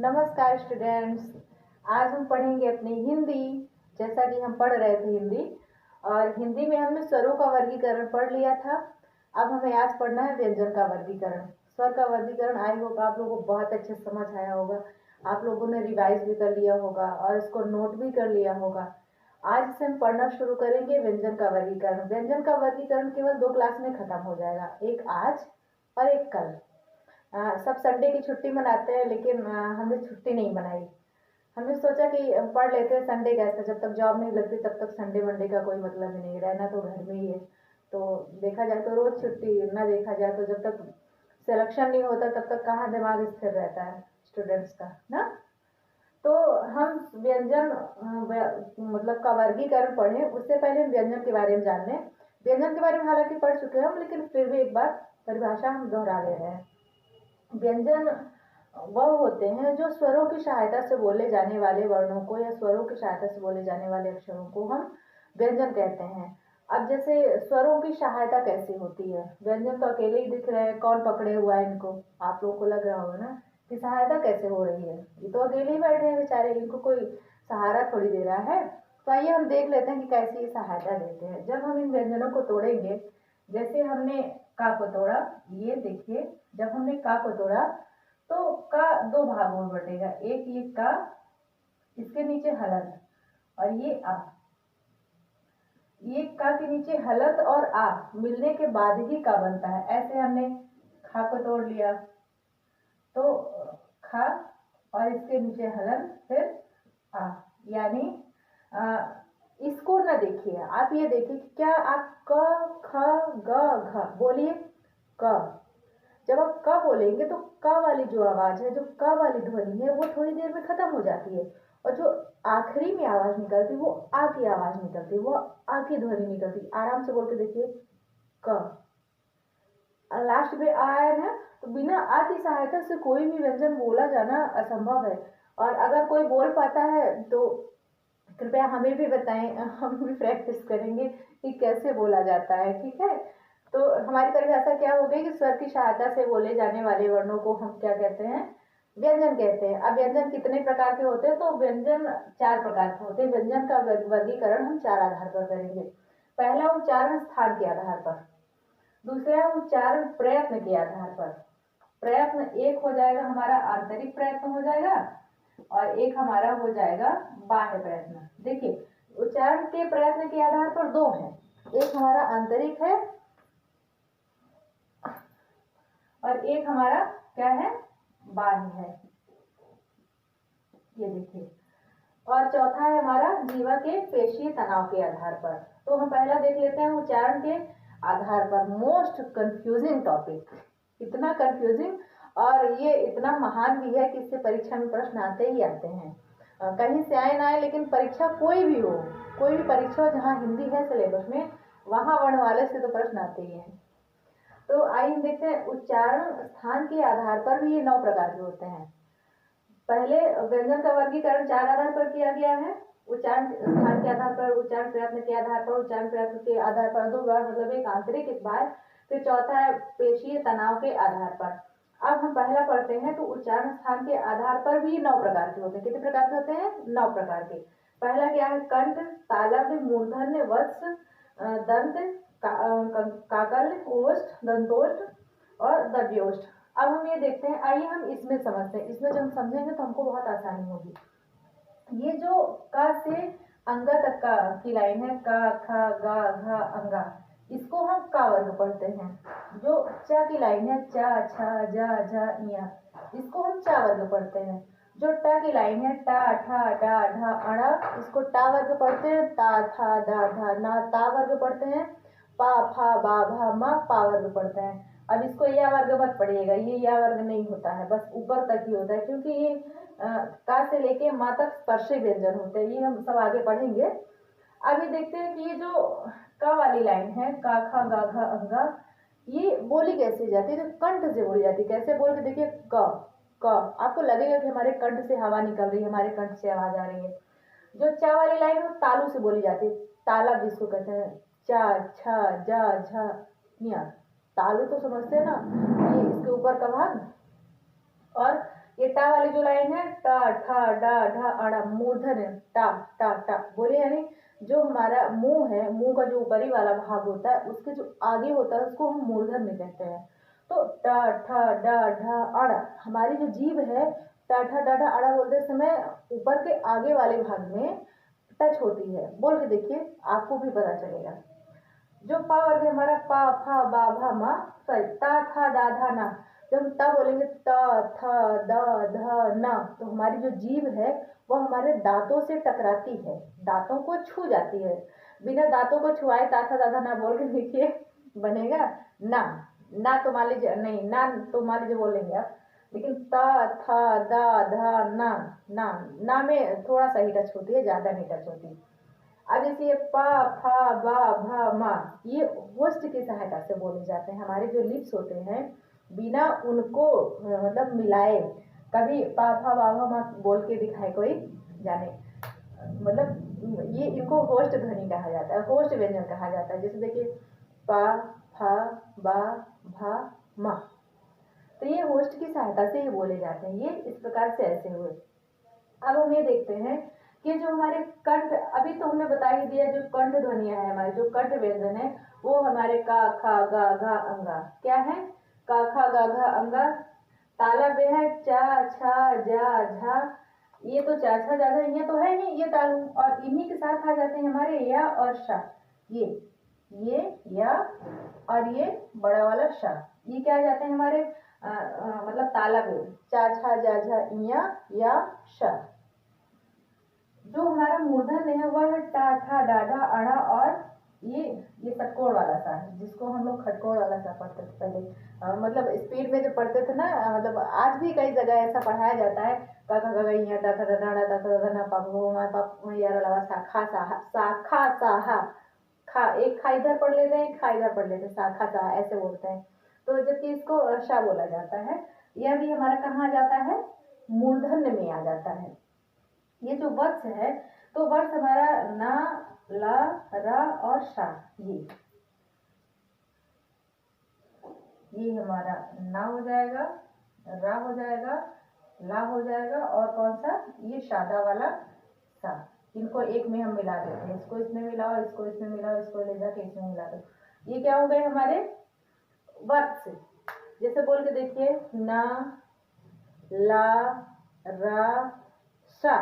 नमस्कार स्टूडेंट्स। आज हम पढ़ेंगे अपनी हिंदी। जैसा कि हम पढ़ रहे थे हिंदी, और हिंदी में हमने स्वरों का वर्गीकरण पढ़ लिया था। अब हमें आज पढ़ना है व्यंजन का वर्गीकरण। स्वर का वर्गीकरण आई होप आप लोगों को बहुत अच्छे से समझ आया होगा। आप लोगों ने रिवाइज भी कर लिया होगा और इसको नोट भी कर लिया होगा। आज से हम पढ़ना शुरू करेंगे व्यंजन का वर्गीकरण। व्यंजन का वर्गीकरण केवल 2 क्लास में खत्म हो जाएगा, एक आज और एक कल। सब संडे की छुट्टी मनाते हैं, लेकिन हमने छुट्टी नहीं मनाई। हमने सोचा कि पढ़ लेते हैं संडे कैसे, जब तक जॉब नहीं लगती तब तक संडे मंडे का कोई मतलब ही नहीं, रहना तो घर में ही है। तो देखा जाए तो रोज छुट्टी, ना देखा जाए तो जब तक सिलेक्शन नहीं होता तब तक कहाँ दिमाग स्थिर रहता है स्टूडेंट्स का ना। तो हम व्यंजन मतलब का वर्गीकरण पढ़े, उससे पहले हम व्यंजन के बारे में जान लें। व्यंजन के बारे में हालांकि पढ़ चुके हैं हम, लेकिन फिर भी एक बार परिभाषा हम दोहरा ले रहे हैं। व्यंजन वह होते हैं जो स्वरों की सहायता से बोले जाने वाले वर्णों को या स्वरों की सहायता से बोले जाने वाले अक्षरों को हम व्यंजन कहते हैं। अब जैसे स्वरों की सहायता कैसी होती है, व्यंजन तो अकेले ही दिख रहे हैं, कौन पकड़े हुआ है इनको, आप लोगों को लग रहा होगा ना कि सहायता कैसे हो रही है। ये तो अकेले ही बैठे हैं बेचारे, इनको कोई सहारा थोड़ी दे रहा है। तो आइए हम देख लेते हैं कि कैसी ये सहायता देते हैं। जब हम इन व्यंजनों को तोड़ेंगे, जैसे हमने का को तोड़ा, ये देखिए जब हमने का को तोड़ा तो का 2 भागों में बटेगा। एक ये का, इसके नीचे हलंत, और ये आ। ये का के नीचे हलंत और आ मिलने के बाद ही का बनता है। ऐसे हमने खा को तोड़ लिया तो खा और इसके नीचे हलंत फिर आ, यानी इसको ना देखिए, आप ये देखिए कि क्या आप क ख ग घ बोलिए। क, जब आप क बोलेंगे तो क वाली जो आवाज है, जो क वाली ध्वनि है, वो थोड़ी देर में खत्म हो जाती है, और जो आखिरी में आवाज निकलती है वो आ की आवाज निकलती है, वो आ की ध्वनि निकलती है। आराम से बोल के देखिए, क। लास्ट में आ है ना, तो बिना आ की सहायता से कोई भी व्यंजन बोला जाना असंभव है। और अगर कोई बोल पाता है तो कृपया हमें भी बताएं, हम भी प्रैक्टिस करेंगे कि कैसे बोला जाता है, ठीक है। तो हमारी परिभाषा क्या हो गई कि स्वर की सहायता से बोले जाने वाले वर्णों को हम क्या कहते हैं, व्यंजन कहते हैं। अब व्यंजन कितने प्रकार के होते हैं, तो व्यंजन 4 प्रकार के होते हैं। व्यंजन का वर्गीकरण हम 4 आधार पर करेंगे। पहला उच्चारण स्थान के आधार पर, दूसरा उच्चारण प्रयत्न के आधार पर। प्रयत्न एक हो जाएगा हमारा आंतरिक प्रयत्न हो जाएगा, और एक हमारा हो जाएगा बाह्य प्रयत्न। देखिए उच्चारण के प्रयत्न के आधार पर 2 हैं, एक हमारा आंतरिक है और एक हमारा क्या है, बाह्य है। ये देखिए, और चौथा है हमारा जीवा के पेशीय तनाव के आधार पर। तो हम पहला देख लेते हैं उच्चारण के आधार पर। मोस्ट कंफ्यूजिंग टॉपिक, इतना कंफ्यूजिंग और ये इतना महान भी है कि इससे परीक्षा में प्रश्न आते ही आते हैं। कहीं से आए ना आए, लेकिन परीक्षा कोई भी हो, कोई भी परीक्षा जहाँ हिंदी है सिलेबस में, वहाँ वर्णमाला से तो प्रश्न आते ही हैं। तो आइए देखते हैं उच्चारण स्थान के आधार पर भी ये 9 प्रकार के होते हैं। पहले व्यंजन का वर्गीकरण 4 आधार पर किया गया है। उच्चारण स्थान के आधार पर, उच्चारण प्रयत्न के आधार पर, उच्चारण प्रयत्न के आधार पर 2 बार, मतलब एक आंतरिक एक बार, फिर चौथा है पेशीय तनाव के आधार पर। अब हम पहला पढ़ते हैं। तो उच्चारण स्थान के आधार पर भी 9 प्रकार के होते हैं। कितने प्रकार के होते हैं, 9 प्रकार के। पहला क्या है, कंठ, तालव्य, मूर्धन्य, वत्स, दंत, काकल, ओष्ठ, दंतोष्ठ और दव्योष्ठ। अब हम ये देखते हैं, आइए हम इसमें समझते हैं। इसमें जब हम समझेंगे तो हमको बहुत आसानी होगी। ये जो क से अंगा तक का की लाइन है, का ख गा घ अंगा, इसको हम का वर्ग पढ़ते हैं। जो च की लाइन है, च छ ज झ ञ, इसको हम चा वर्ग पढ़ते हैं। जो ट की लाइन है, टा ठा डा ढ अण, इसको टा वर्ग पढ़ते हैं। ता था दा धा ना, ता वर्ग पढ़ते हैं। पा फा बा भा मा, पा वर्ग पढ़ते हैं। अब इसको या वर्ग मत पढ़िएगा, ये या वर्ग नहीं होता है, बस ऊपर तक ही होता है, क्योंकि ये का से लेके माँ तक स्पर्शी व्यंजन होते हैं। ये हम सब आगे पढ़ेंगे। अभी देखते हैं कि ये जो क वाली लाइन है, का खा गा घ अंगा, ये बोली कैसे जाती है, तो कंठ से बोली जाती है। कैसे बोल के देखिए, क क, आपको लगेगा कि हमारे कंठ से हवा निकल रही है, हमारे कंठ से आवाज आ रही है। जो चा वाली लाइन है तालू से बोली जाती है। ताला भी इसको कहते हैं, चा छ जा झ ञ, तालु तो समझते हैं ना, ये इसके ऊपर का भाग। और ये टा वाली जो लाइन है, टा ठा डा ढा अड़ा, मूर्धन्य टा टा टा बोले, यानी जो हमारा मुंह है, मुंह का जो ऊपरी वाला भाग होता है उसके जो आगे होता है उसको हम मूर्धन्य कहते हैं। तो टा ठा डा ढा अड़ा, हमारी जो जीभ है टा ठा डा ढा अड़ा बोलते समय ऊपर के आगे वाले भाग में टच होती है। बोल के देखिए, आपको भी पता चलेगा। जो पा वर्ग है हमारा, पा फा बा भा मा, सॉरी ता था दा धा ना, जब हम ता बोलेंगे ता था दा धा ना, तो हमारी जो जीभ है वो हमारे दांतों से टकराती है, दांतों को छू जाती है। बिना दांतों को छुआए ता था दा धा ना बोल के देखिए, बनेगा ना। ना तो मान लीजिए नहीं, ना तो मान लीजिए बोलेंगे आप, लेकिन ता था दा धा ना, ना में थोड़ा सा ही टच होती है, ज्यादा नहीं टच होती। अब जैसे ये पा फा बा भा मा, ये होस्ट की सहायता से बोले जाते हैं। हमारे जो लिप्स होते हैं बिना उनको मतलब मिलाए, कभी पा फा बा भा मा बोल के दिखाए कोई जाने, मतलब ये इनको होस्ट ध्वनि कहा जाता है, होस्ट व्यंजन कहा जाता है। जैसे देखिए पा फा बा भा मा, तो ये होस्ट की सहायता से ही बोले जाते हैं। ये इस प्रकार से ऐसे हुए। अब हम ये देखते हैं कि जो हमारे कंठ, अभी तो हमने बता ही दिया, जो कंठ ध्वनियां है हमारे, जो कंठ व्यंजन है वो हमारे का खा गा घा अंगा क्या है, का खा गा घा अंगा। ताला बे है चा छा जा झा, ये तो चा छा जा झा ये तो है नहीं, ये तालु, और इन्हीं के साथ आ जाते हैं हमारे या और शा। ये या और ये बड़ा वाला शा, ये क्या आ जाते हैं हमारे मतलब ताला बे, चा छा जा झा या शा। जो हमारा मूर्धन्य है वह है टा ठा डाढ़ा अड़ा, और ये षटकोण वाला सा है, जिसको हम लोग खटकोण वाला सा पढ़ते थे पहले, मतलब स्पीड में जो पढ़ते थे ना, मतलब आज भी कई जगह ऐसा पढ़ाया जाता है। का का गा गा टा टा डा डा टा टा टा ना पा भो मा पा यार अलावा सा खा खा, एक खा इधर पढ़ लेते हैं, एक खा इधर पढ़ लेते हैं, सा खा सा ऐसे बोलते हैं। तो जबकि इसको शा बोला जाता है। यह भी हमारा कहाँ आ जाता है, मूर्धन्य में आ जाता है। ये जो वर्ष है, तो वर्ष हमारा ना ला रा और शा, ये हमारा ना हो जाएगा, रा हो जाएगा, ला हो जाएगा, और कौन सा, ये शादा वाला सा। इनको एक में हम मिला देते हैं, इसको इसमें मिलाओ, इसको इसमें मिलाओ, इसको ले जाके इसमें मिला दो, ये क्या हो गए हमारे वर्ष। जैसे बोल के देखिए, ना ला रा सा,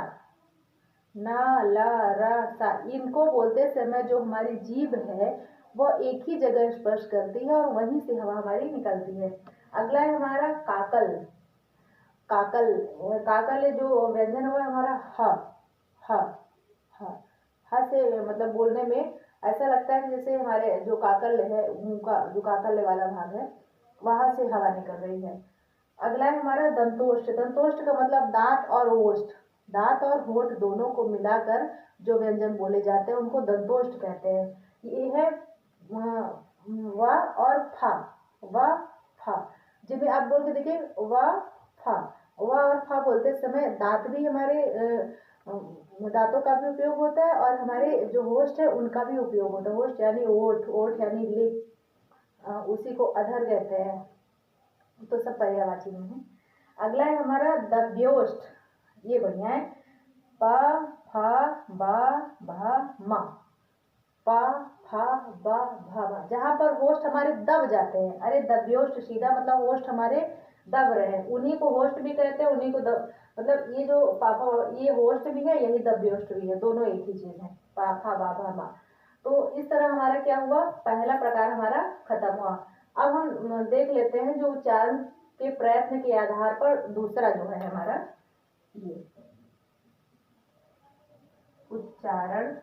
ना ला रा सा, इनको बोलते समय जो हमारी जीभ है वह एक ही जगह स्पर्श करती है और वहीं से हवा हमारी निकलती है। अगला है हमारा काकल। काकल काकल जो व्यंजन है वो हमारा ह ह ह ह से मतलब बोलने में ऐसा लगता है जैसे हमारे जो काकल है, मुंह का जो काकल वाला भाग है वहां से हवा निकल रही है। अगला है हमारा दंतोष्ठ। दंतोष्ठ का मतलब दांत और ओष्ठ, दांत और होठ दोनों को मिलाकर जो व्यंजन बोले जाते हैं उनको दंतोष्ठ कहते हैं। ये है वा और फा, वा फा। जिसमें आप बोल के देखिए वा फा, वा और फा बोलते समय दांत भी हमारे दांतों का भी उपयोग होता है और हमारे जो होस्ट है उनका भी उपयोग होता है। होस्ट यानी ओठ, ओठ यानी लिप, उसी को अधर कहते हैं। तो सब पर्यायवाची में है। अगला है हमारा दव्योष्ठ, ये बढ़िया है, प फा बा भा मा, प फा बा भा मा। जहाँ पर होस्ट हमारे दब जाते हैं, अरे दव्योष्ठ सीधा मतलब होस्ट हमारे दब रहे हैं, उन्हीं को होस्ट भी कहते हैं, उन्हीं को दब, मतलब ये जो पापा ये होस्ट भी है, यही दव्योष्ठ भी है, दोनों एक ही चीज है, पा फा बा भा मा। तो इस तरह हमारा क्या हुआ, पहला प्रकार हमारा खत्म हुआ। अब हम देख लेते हैं जो उच्चारण के प्रयत्न के आधार पर दूसरा जो है हमारा ये उच्चारण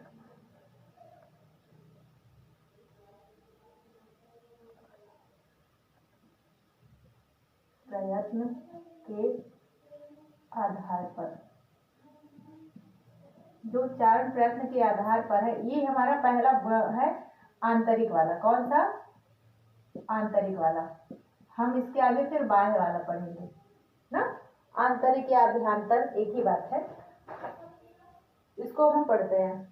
प्रयत्न के आधार पर, जो उच्चारण प्रयत्न के आधार पर है, ये हमारा पहला है आंतरिक वाला। कौन सा, आंतरिक वाला। हम इसके आगे फिर बाह्य वाला पढ़ेंगे ना। आंतरिक या अभ्यंतर एक ही बात है, इसको हम पढ़ते हैं।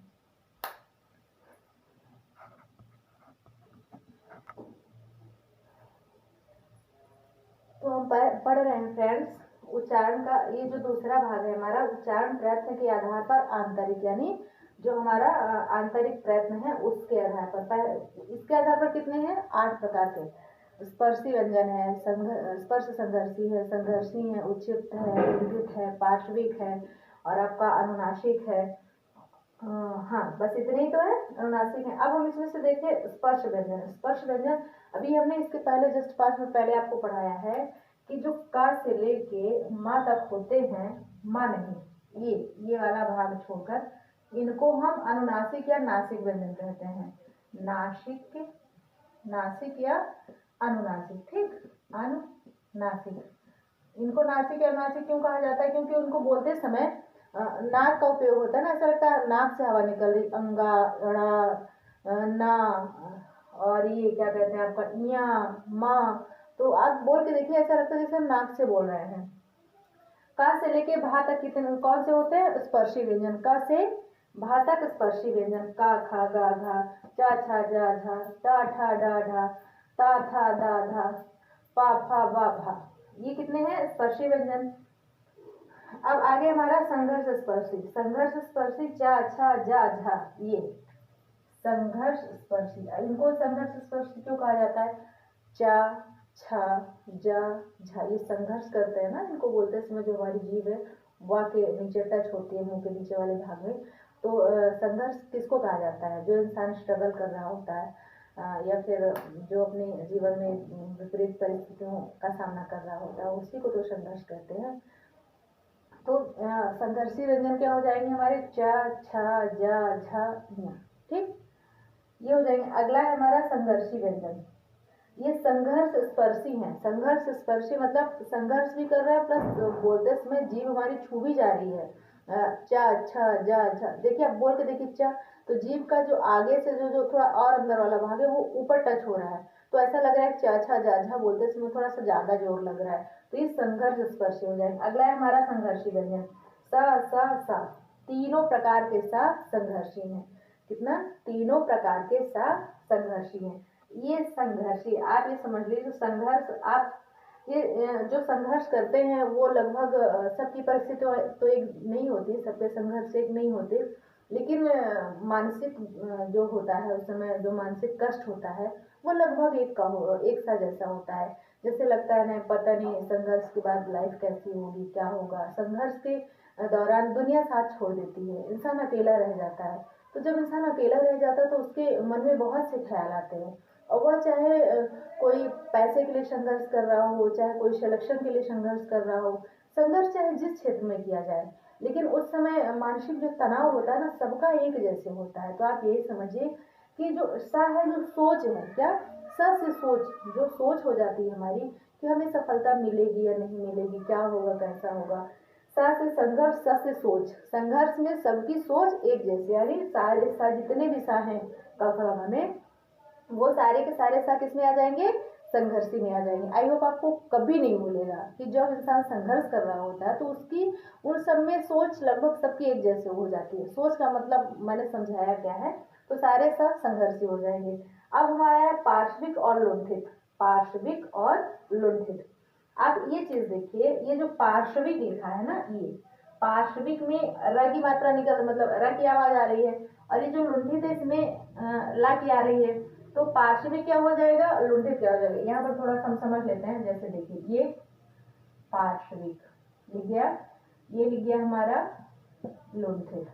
तो हम पढ़ रहे हैं फ्रेंड्स उच्चारण का ये जो दूसरा भाग है हमारा, उच्चारण प्रयत्न के आधार पर आंतरिक, यानी जो हमारा आंतरिक प्रयत्न है उसके आधार पर, इसके आधार पर कितने हैं? 8 प्रकार के। स्पर्शी व्यंजन है, स्पर्श संघर्षी है, संघर्षी है, उच्चित है, उद्गित है, पार्श्विक है और आपका अनुनासिक है। हाँ, बस इतने ही तो है, अनुनासिक है। अब हम इसमें से देखिए स्पर्श व्यंजन। स्पर्श व्यंजन अभी हमने इसके पहले जस्ट 5 मिनट पहले आपको पढ़ाया है कि जो का से लेके माँ तक होते हैं, माँ नहीं, ये वाला भाग छोड़कर इनको हम अनुनासिक या नासिक व्यंजन कहते हैं। नासिक, नासिक या अनुनासिक, ठीक, अनुनासिक। इनको नासिक या अनुनासिक क्यों कहा जाता है? क्योंकि उनको बोलते समय नाक का उपयोग होता है ना, ऐसा लगता है नाक से हवा निकल रही, अंगा, अड़ा, ना, और ये क्या कहते हैं आपका इया, माँ। तो आप बोल के देखिए, ऐसा लगता है जैसे हम नाक से बोल रहे हैं। का से लेके भा तक कितने कौन से होते हैं? स्पर्शी व्यंजन। का से भा तक स्पर्शी व्यंजन, का, खा, गा, घा, चा, छा, जा, झा, टा, ठा, डा, ढा, ता, था, दा, धा, पा, फा, बा, भा। ये कितने हैं? स्पर्शी व्यंजन। अब आगे हमारा संघर्ष स्पर्शी। संघर्ष स्पर्शी चा, छा, जा, झा, ये संघर्ष स्पर्शी। इनको संघर्ष स्पर्शी क्यों कहा जाता है? चा, छा, जा, झा, ये संघर्ष करते हैं ना, इनको बोलते हैं। इसमें जो हमारी जीभ है वह के नीचे टच होती है, मुंह के नीचे वाले भाग में। तो संघर्ष किसको कहा जाता है? जो इंसान स्ट्रगल कर रहा होता है या फिर जो अपने जीवन में विपरीत परिस्थितियों का सामना कर रहा होता है, उसी को तो संघर्ष कहते हैं। तो संघर्षी व्यंजन क्या हो जाएंगे हमारे? चा, छा, जा, झा, ञा, ठीक, ये हो जाएंगे। अगला है हमारा संघर्षी व्यंजन। ये संघर्ष स्पर्शी है। संघर्ष स्पर्शी मतलब संघर्ष भी कर रहा है प्लस बोलते समय जीभ हमारी छू भी जा रही है। चा, छा, जा, झा, देखिए आप बोल के देखिए चा, तो जीभ का जो आगे से जो थोड़ा और अंदर वाला भाग है वो ऊपर टच हो रहा है, तो ऐसा लग रहा है चा, छा, जा, झा बोलते समय थोड़ा सा ज्यादा जोर लग रहा है, तो ये संघर्ष स्पर्शी हो जाएगा। अगला है हमारा संघर्षी व्यंजन। सा, तीनों प्रकार के सा संघर्षी है। कितना? तीनों प्रकार के सा संघर्षी है। ये संघर्षी, आप ये समझ लीजिए संघर्ष, आप ये जो संघर्ष करते हैं वो लगभग सबकी परिस्थिति तो एक नहीं होती, सबके संघर्ष एक नहीं होते, लेकिन मानसिक जो होता है उस समय जो मानसिक कष्ट होता है वो लगभग एक सा जैसा होता है। जैसे लगता है ना, पता नहीं संघर्ष के बाद लाइफ कैसी होगी, क्या होगा। संघर्ष के दौरान दुनिया साथ छोड़ देती है, इंसान अकेला रह जाता है। तो जब इंसान अकेला रह जाता है तो उसके मन में बहुत से ख्याल आते हैं, और वह चाहे कोई पैसे के लिए संघर्ष कर रहा हो, चाहे कोई सिलेक्शन के लिए संघर्ष कर रहा हो, संघर्ष चाहे जिस क्षेत्र में किया जाए, लेकिन उस समय मानसिक जो तनाव होता है ना, सबका एक जैसे होता है। तो आप यही समझिए कि जो सा है, जो सोच है, क्या स से सोच, जो सोच हो जाती है हमारी कि हमें सफलता मिलेगी या नहीं मिलेगी, क्या होगा, कैसा होगा। सा से संघर्ष, स से सोच। संघर्ष में सबकी सोच एक जैसी, यानी सारे सा जितने भी सा हैं क में, वो सारे के सारे सा किस में आ जाएंगे? संघर्षी में आ जाएंगे। आई होप आपको कभी नहीं भूलेगा कि जब इंसान संघर्ष कर रहा होता है तो उसकी उन सब में सोच लगभग सबकी एक जैसे हो जाती है। सोच का मतलब मैंने समझाया क्या है, तो सारे सा संघर्षी हो जाएंगे। अब हमारा है पार्श्विक और लुंठित। पार्श्विक और लुंठित, आप ये चीज देखिए, ये जो पार्श्विक लिखा है ना, ये पार्श्विक में र की मात्रा निकल, मतलब र की आवाज आ रही है, और ये जो लुंठित है इसमें ला की आ रही है। तो पार्श्विक क्या हो जाएगा, लुंठित क्या हो जाएगा। यहाँ पर थोड़ा सा हम समझ लेते हैं। जैसे देखिए, ये पार्श्विक लिख गया, ये लिख गया हमारा लुंठित।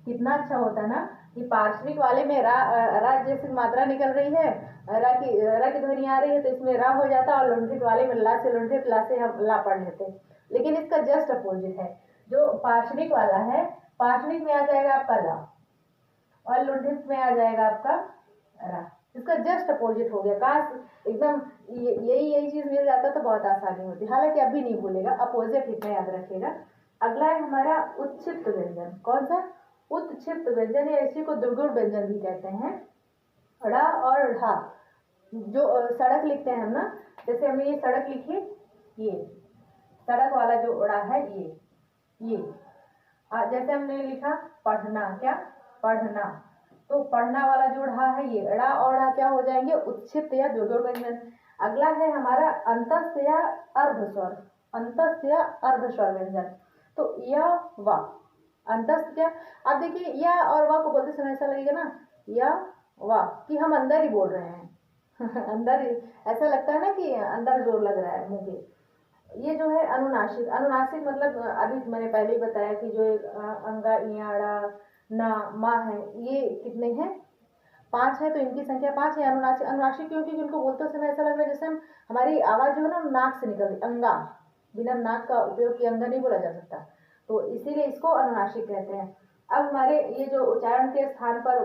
कितना अच्छा होता ना कि पार्श्विक वाले में रा जैसी मात्रा निकल रही है, रा की ध्वनि आ रही है, तो इसमें रा हो जाता, और लुंठित वाले में ला से लुंठित, ला से हम ला पढ़ लेते। लेकिन इसका जस्ट अपोजिट है, जो पार्श्विक वाला है, पार्श्विक में आ जाएगा आपका ला, और लुंठित में आ जाएगा आपका रा। इसका जस्ट अपोजिट हो गया। काश एकदम यही चीज मिल जाता तो बहुत आसानी होती, हालांकि अभी नहीं भूलेगा, अपोजिट इतना याद रखेगा। अगला है हमारा उच्छिष्ट व्यंजन। कौन सा? उच्छिष्ट व्यंजन, या इसी को दुर्गुण व्यंजन भी कहते हैं। ड़ा और ढा, जो सड़क लिखते हैं हम ना, जैसे हमने ये सड़क लिखी, ये सड़क वाला जो उड़ा है, ये जैसे हमने लिखा पढ़ना, क्या पढ़ना, तो पढ़ना वाला जो ढा है, ये ड़ा और ढा क्या हो जाएंगे? उच्छिष्ट या दुर्गुण व्यंजन। अगला है हमारा अंतस्थ या अर्ध स्वर। अंतस्थ या अर्धस्वर व्यंजन। तो य व अंतस्थ क्या, आप देखिए य और व को बोलते समय ऐसा लगेगा ना य व कि हम अंदर ही बोल रहे हैं अंदर ही ऐसा लगता है ना कि अंदर जोर लग रहा है मुंह के। ये जो है अनुनासिक, अनुनासिक मतलब अभी मैंने पहले ही बताया कि जो अंगा इयाड़ा ना मा है ये कितने हैं, 5 है, तो इनकी संख्या 5 है। अनुनासिक, अनुनासिक क्योंकि इनको बोलते समय ऐसा लग रहा है जैसे हम हमारी आवाज़ जो है ना नाक से निकल रही, अंगा, बिना नाक का उपयोग किए अंगा नहीं बोला जा सकता, तो इसीलिए इसको अनुनासिक कहते हैं। अब हमारे ये जो उच्चारण के स्थान पर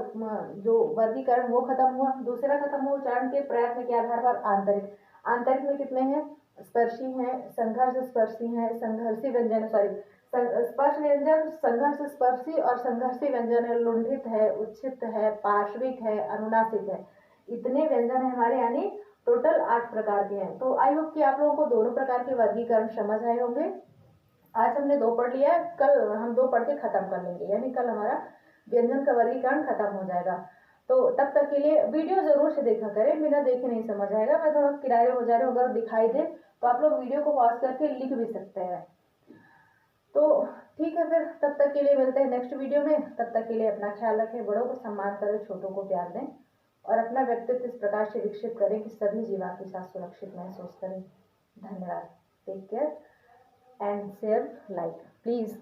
जो वर्गीकरण वो खत्म हुआ, दूसरा खत्म हुआ उच्चारण के प्रयत्न के आधार पर आंतरिक। आंतरिक में कितने हैं, स्पर्शी हैं, संघर्ष स्पर्शी हैं, संघर्षी व्यंजन, सॉरी स्पर्श व्यंजन, संघर्ष स्पर्शी और संघर्षी व्यंजन है, लुंठित है, उच्छित है, पार्श्विक है, अनुनासिक है। इतने व्यंजन है हमारे, यानी टोटल 8 प्रकार के हैं। तो आई होप कि आप लोगों को दोनों प्रकार के वर्गीकरण समझ आए होंगे। आज हमने 2 पढ़ लिया है, कल हम 2 पढ़ के खत्म कर लेंगे, यानी कल हमारा व्यंजन का वर्गीकरण खत्म हो जाएगा। तो तब तक के लिए वीडियो जरूर से देखा करें, बिना देखे नहीं समझ आएगा। मैं थोड़ा किनारे हो जा रही हूँ, अगर दिखाई दे तो आप लोग वीडियो को पॉज करके लिख भी सकते हैं। तो ठीक है, फिर तब तक के लिए मिलते हैं नेक्स्ट वीडियो में। तब तक के लिए अपना ख्याल रखें, बड़ों को सम्मान करें, छोटों को प्यार दें और अपना व्यक्तित्व इस प्रकार से विकसित करें कि सभी जीव आपके साथ सुरक्षित महसूस करें। धन्यवाद। Take care and share like please.